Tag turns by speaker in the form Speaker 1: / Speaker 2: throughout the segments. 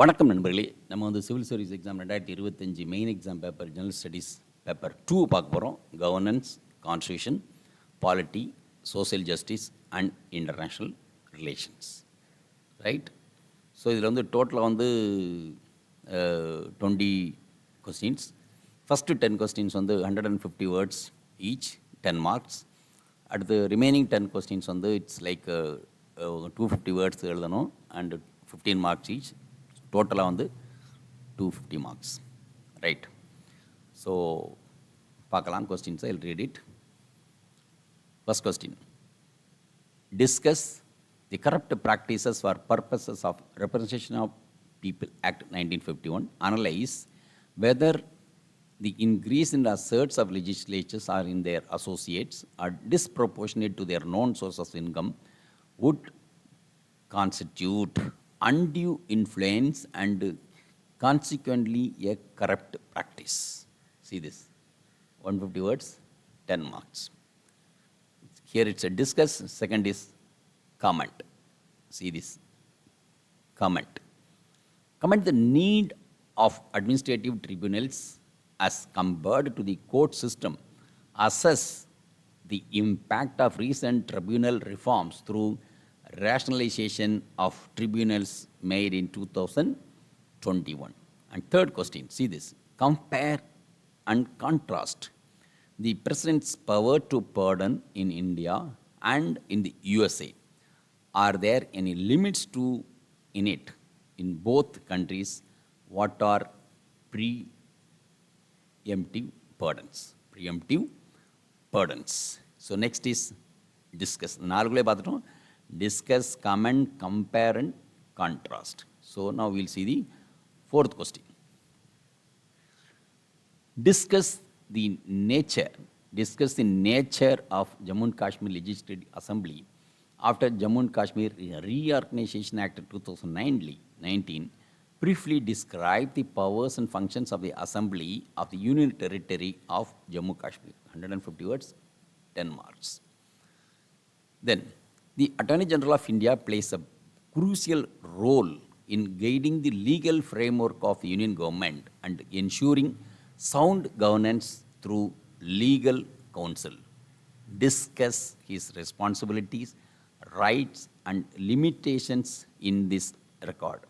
Speaker 1: வணக்கம் நண்பர்களே. நம்ம civil service exam 2025 main exam paper general studies paper 2 பார்க்க போகிறோம். Governance, constitution, polity, social justice and international relations. Right. So இதில் டோட்டலாக 20 questions. First 10 questions 150 words each, 10 marks. அடுத்து remaining 10 questions it's like 250 words எழுதணும் and 15 marks each. டோட்டலாக 250 marks. Right. So பார்க்கலாம் கொஸ்டின்ஸை. I'll read it. First question. Discuss the corrupt practices for purposes of representation of people act 1951. Analyse whether the increase in the asserts of legislatures or in their associates are disproportionate to their known sources of income would constitute undue influence and consequently a corrupt practice. See this. 150 words, 10 marks. Here it's a discuss, second is comment. See this. Comment. Comment the need of administrative tribunals as compared to the court system. Assess the impact of recent tribunal reforms through rationalization of tribunals made in 2021. And third question, see this. Compare and contrast the president's power to pardon in India and in the USA. Are there any limits to in it in both countries? What are preemptive pardons? Preemptive pardons. So next is discuss. நாலுக்குள்ளே பார்த்துட்டோம். Discuss, comment, compare and contrast. So now we'll see the fourth question. Discuss the nature of Jammu and Kashmir Legislative Assembly after Jammu and Kashmir Reorganization Act 2019. Briefly describe the powers and functions of the Assembly of the Union Territory of Jammu and Kashmir. 150 words, 10 marks. Then, the Attorney General of India plays a crucial role in guiding the legal framework of the Union government and ensuring sound governance through legal counsel. Discuss his responsibilities, rights and limitations in this record.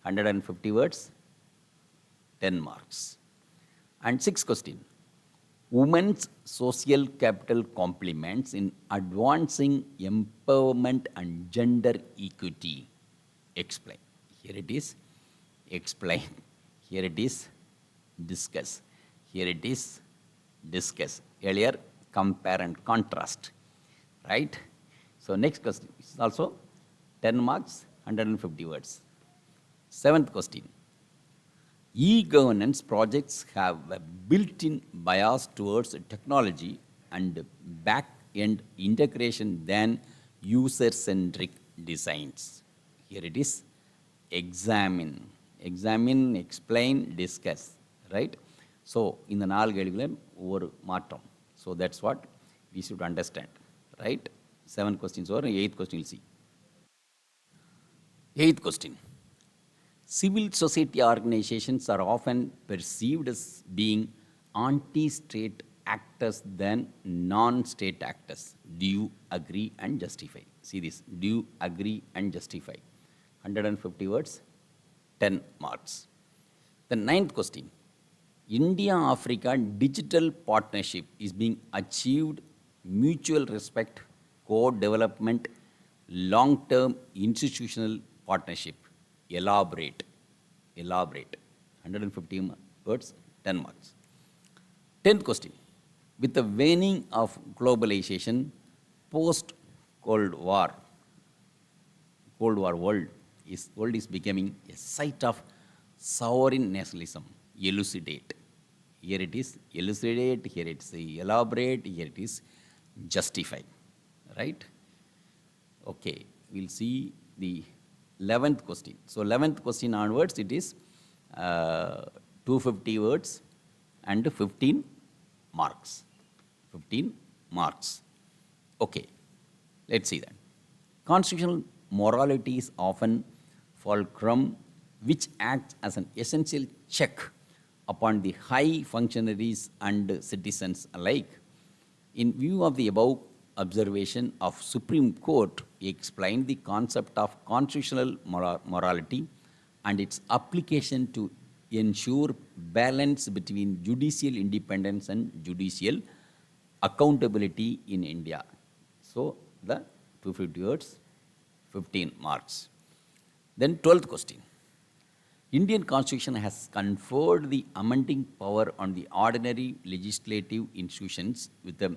Speaker 1: 150 words, 10 marks. And sixth question. Women's social capital complements in advancing empowerment and gender equity. Explain. Here it is. Explain. Here it is. Discuss. Here it is. Discuss. Earlier, compare and contrast. Right? So next question is also 10 marks, 150 words. Seventh question. E-governance projects have a built-in bias towards technology and back-end integration than user-centric designs. Here it is. Examine. Examine, explain, discuss. Right? So, in the நாலு கேள்விகளும் ஒரு மாற்றம். So, that's what we should understand. Right? 7 questions or 8th question we'll see. 8th question. Civil society organizations are often perceived as being anti-state actors than non-state actors. Do you agree and justify? See this. Do you agree and justify? 150 words, 10 marks. The 9th question. India-Africa digital partnership is being achieved mutual respect, co-development, long-term institutional partnership. Elaborate. 150 words, 10 marks. 10th question. With the waning of globalization, post-Cold War world is becoming a site of sovereign nationalism. Elucidate. Here it is. Elucidate. Here it is. Elaborate. Here it is. Justify. Right? Okay. We'll see the 11th question. So 11th question onwards, it is 250 words and 15 marks. 15 marks. Okay. Let's see that. Constitutional morality is often fulcrum which acts as an essential check upon the high functionaries and citizens alike. In view of the above observation of Supreme Court, explained the concept of constitutional morality and its application to ensure balance between judicial independence and judicial accountability in India. So the 250 words, 15 marks. Then 12th question. Indian Constitution has conferred the amending power on the ordinary legislative institutions with a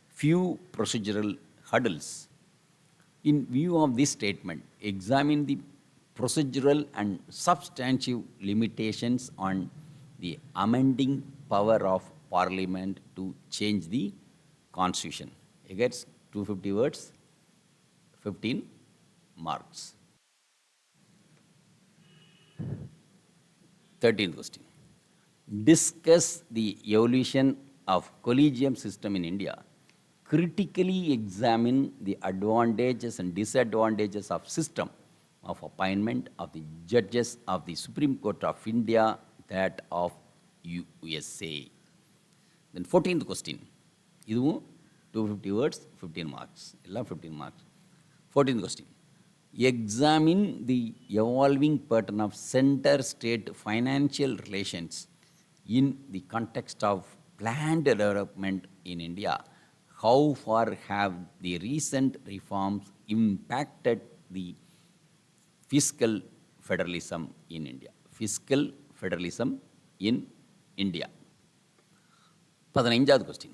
Speaker 1: few procedural hurdles. In view of this statement, examine the procedural and substantive limitations on the amending power of Parliament to change the Constitution. It gets 250 words, 15 marks. 13th question. Discuss the evolution of collegium system in India. Critically examine the advantages and disadvantages of system of appointment of the judges of the Supreme Court of India, that of USA. Then 14th question. இதுவும் 250 words, 15 marks. எல்லாம் 15 marks. 14th question. Examine the evolving pattern of center-state financial relations in the context of planned development in India. How far have the recent reforms impacted the fiscal federalism in India? Fiscal federalism in India. 15th question.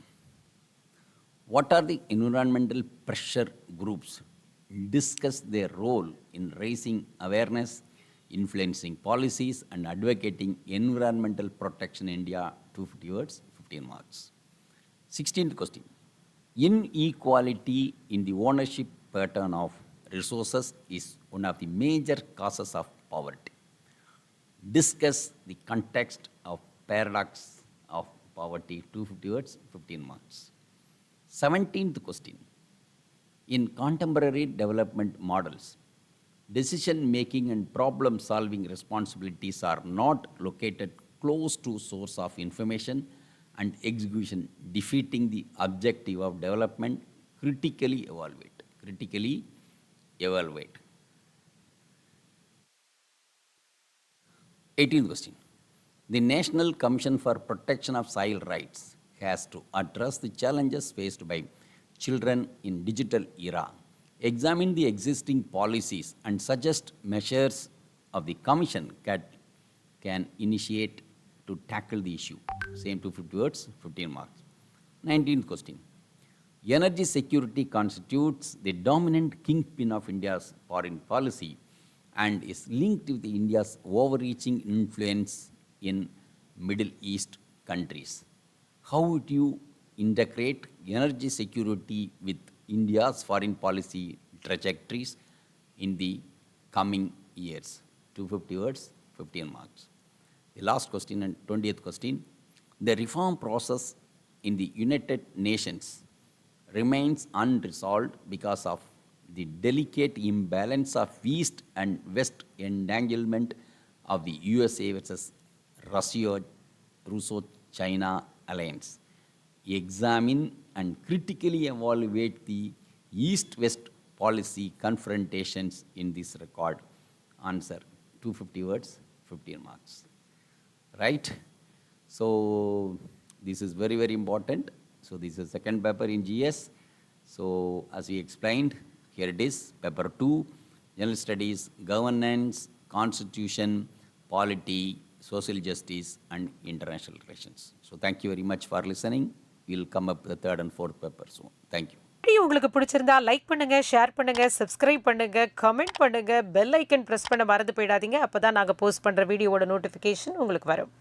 Speaker 1: What are the environmental pressure groups? Discuss their role in raising awareness, influencing policies, and advocating environmental protection in India. 250 words, 15 marks. 16th question. Inequality in the ownership pattern of resources is one of the major causes of poverty. Discuss the context of paradox of poverty. 250 words, 15 marks. 17th question. In contemporary development models, decision-making and problem-solving responsibilities are not located close to source of information and execution, defeating the objective of development. Critically evaluate. Critically evaluate. 18th question. The National Commission for Protection of Soil Rights has to address the challenges faced by children in digital era. Examine the existing policies and suggest measures of the Commission can initiate to tackle the issue. Same 250 words, 15 marks. 19th question. Energy security constitutes the dominant kingpin of India's foreign policy and is linked with India's overreaching influence in Middle East countries. How would you integrate energy security with India's foreign policy trajectories in the coming years? 250 words, 15 marks. The last question and 20th question. The reform process in the United Nations remains unresolved because of the delicate imbalance of East and West entanglement of the USA versus Russo-China alliance. Examine and critically evaluate the East-West policy confrontations in this record. Answer 250 words, 15 marks. Right? So this is very, very important. So this is second paper in GS. So as we explained, here it is, paper 2, General Studies, Governance, Constitution, Polity, Social Justice, and International Relations. So thank you very much for listening. We'll come up with the third and fourth paper soon. Thank you.
Speaker 2: Video உங்களுக்கு பிடிச்சிருந்தா like பண்ணுங்க, share பண்ணுங்க, subscribe பண்ணுங்க, comment பண்ணுங்க, bell icon press பண்ண மறந்து போயிடாதீங்க. அப்பதான் நாங்க போஸ்ட் பண்ற வீடியோவோட நோட்டிஃபிகேஷன் உங்களுக்கு வரும்.